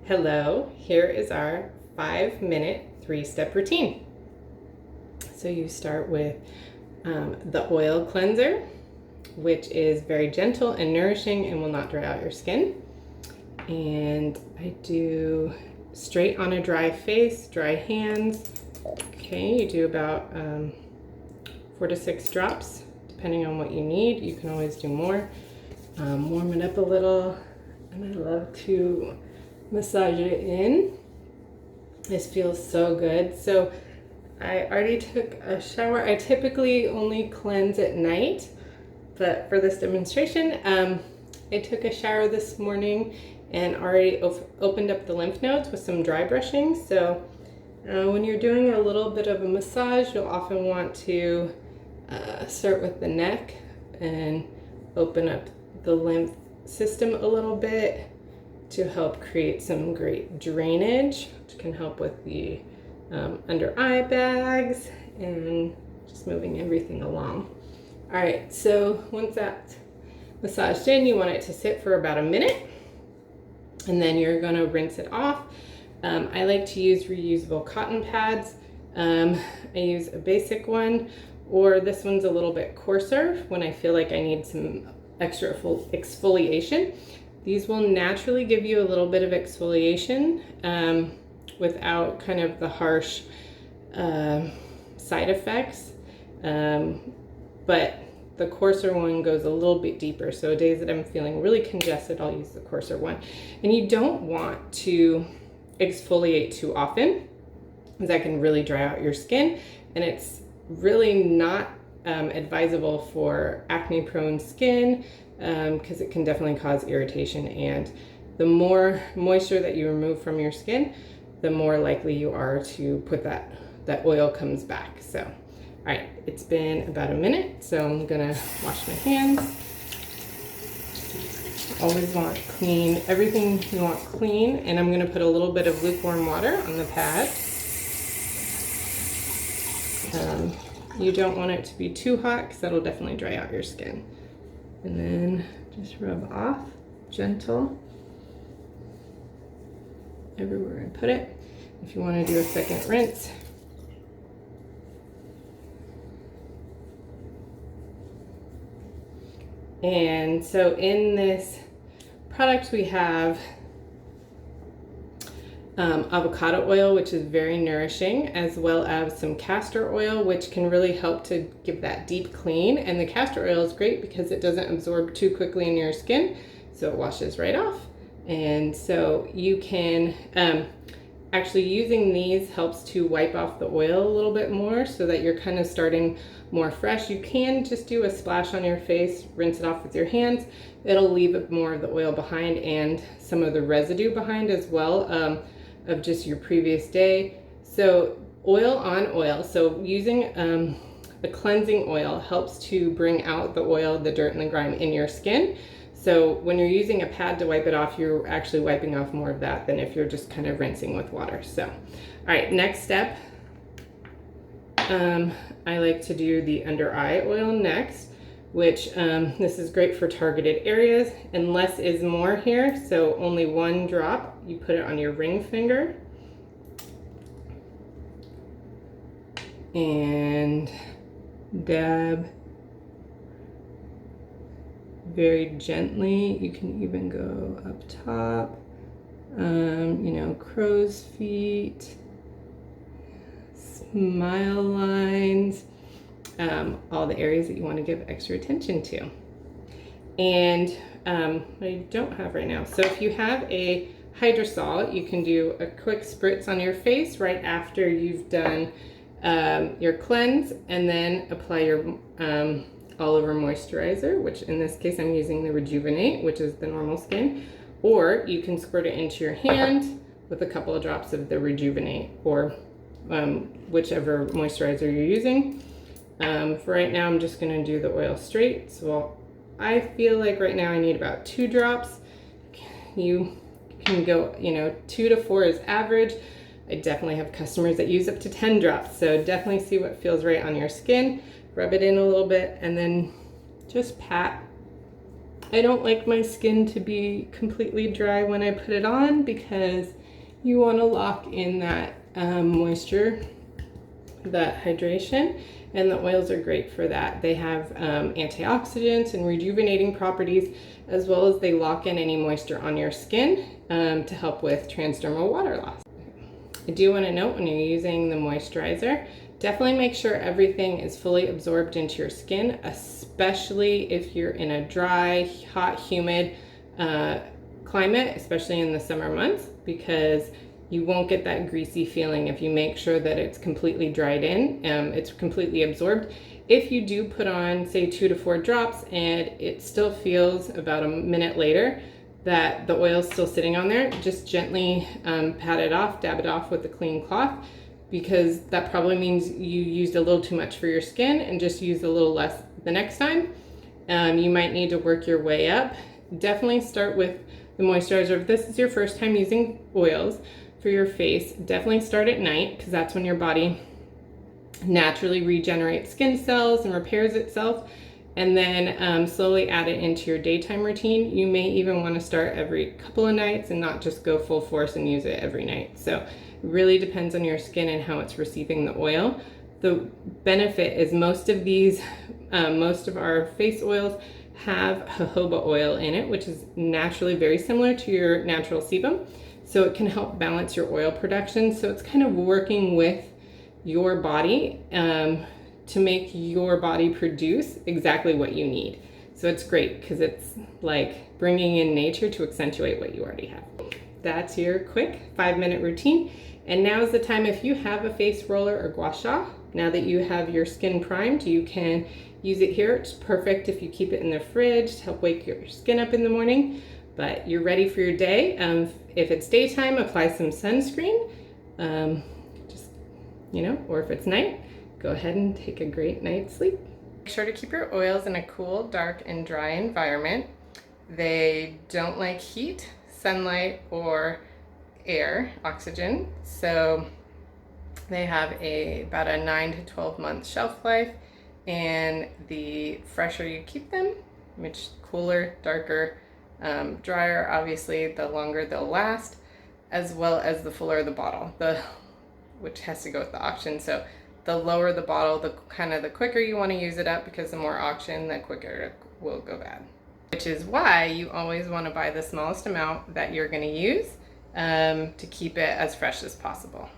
Hello, here is our 5-minute 3-step routine. So you start with the oil cleanser, which is very gentle and nourishing and will not dry out your skin. And I do straight on a dry face, dry hands. Okay, you do about 4 to 6 drops, depending on what you need. You can always do more. Warm it up a little, and I love to massage it in. This feels so good. So I already took a shower. I typically only cleanse at night, but for this demonstration, I took a shower this morning and already opened up the lymph nodes with some dry brushing. So when you're doing a little bit of a massage, you'll often want to start with the neck and open up the lymph system a little bit to help create some great drainage, which can help with the under eye bags and just moving everything along. All right, so once that's massaged in, you want it to sit for about a minute, and then you're gonna rinse it off. I like to use reusable cotton pads. I use a basic one, or this one's a little bit coarser when I feel like I need some extra exfoliation. These will naturally give you a little bit of exfoliation without kind of the harsh side effects. But the coarser one goes a little bit deeper. So days that I'm feeling really congested, I'll use the coarser one. And you don't want to exfoliate too often, because that can really dry out your skin. And it's really not advisable for acne prone skin, because it can definitely cause irritation, and the more moisture that you remove from your skin, the more likely you are to put that oil comes back. So, all right, it's been about a minute, so I'm gonna wash my hands. Always want clean, everything you want clean, and I'm gonna put a little bit of lukewarm water on the pad. You don't want it to be too hot, because that'll definitely dry out your skin. And then just rub off, gentle, everywhere I put it. If you want to do a second rinse. And so in this product we have avocado oil, which is very nourishing, as well as some castor oil, which can really help to give that deep clean. And the castor oil is great because it doesn't absorb too quickly in your skin, so it washes right off. And so you can actually, using these helps to wipe off the oil a little bit more, so that you're kind of starting more fresh. You can just do a splash on your face, rinse it off with your hands. It'll leave more of the oil behind and some of the residue behind as well, of just your previous day. So oil on oil. So using a cleansing oil helps to bring out the oil, the dirt, and the grime in your skin. So when you're using a pad to wipe it off, you're actually wiping off more of that than if you're just kind of rinsing with water. So, all right, next step. I like to do the under eye oil next, which this is great for targeted areas, and less is more here. So only 1 drop, you put it on your ring finger and dab very gently. You can even go up top, you know, crow's feet, smile lines, all the areas that you want to give extra attention to. And I don't have right now. So if you have a hydrosol, you can do a quick spritz on your face right after you've done your cleanse, and then apply your all over moisturizer, which in this case I'm using the Rejuvenate, which is the normal skin, or you can squirt it into your hand with a couple of drops of the Rejuvenate, or whichever moisturizer you're using. For right now, I'm just gonna do the oil straight. So I feel like right now I need about 2 drops. You can go, you know, 2 to 4 is average. I definitely have customers that use up to 10 drops. So definitely see what feels right on your skin. Rub it in a little bit, and then just pat I don't like my skin to be completely dry when I put it on because you want to lock in that moisture, that hydration, and the oils are great for that. They have antioxidants and rejuvenating properties, as well as they lock in any moisture on your skin to help with transdermal water loss. I do want to note, when you're using the moisturizer, definitely make sure everything is fully absorbed into your skin, especially if you're in a dry, hot, humid climate, especially in the summer months, because you won't get that greasy feeling if you make sure that it's completely dried in, it's completely absorbed. If you do put on, say, 2 to 4 drops and it still feels about a minute later that the oil's still sitting on there, just gently pat it off, dab it off with a clean cloth, because that probably means you used a little too much for your skin, and just use a little less the next time. You might need to work your way up. Definitely start with the moisturizer. If this is your first time using oils for your face, definitely start at night, because that's when your body naturally regenerates skin cells and repairs itself, and then slowly add it into your daytime routine. You may even want to start every couple of nights and not just go full force and use it every night. So it really depends on your skin and how it's receiving the oil. The benefit is most of our face oils have jojoba oil in it, which is naturally very similar to your natural sebum. So it can help balance your oil production. So it's kind of working with your body to make your body produce exactly what you need. So it's great because it's like bringing in nature to accentuate what you already have. That's your quick 5-minute routine. And now is the time, if you have a face roller or gua sha, now that you have your skin primed, you can use it here. It's perfect if you keep it in the fridge to help wake your skin up in the morning. But you're ready for your day. If it's daytime, apply some sunscreen, or if it's night, go ahead and take a great night's sleep. Make sure to keep your oils in a cool, dark, and dry environment. They don't like heat, sunlight, or air, oxygen. So they have about a 9 to 12 month shelf life, and the fresher you keep them, much cooler, darker, drier, obviously, the longer they'll last, as well as the fuller the bottle, which has to go with the oxygen. So the lower the bottle, the quicker you want to use it up, because the more oxygen, the quicker it will go bad. Which is why you always want to buy the smallest amount that you're going to use to keep it as fresh as possible.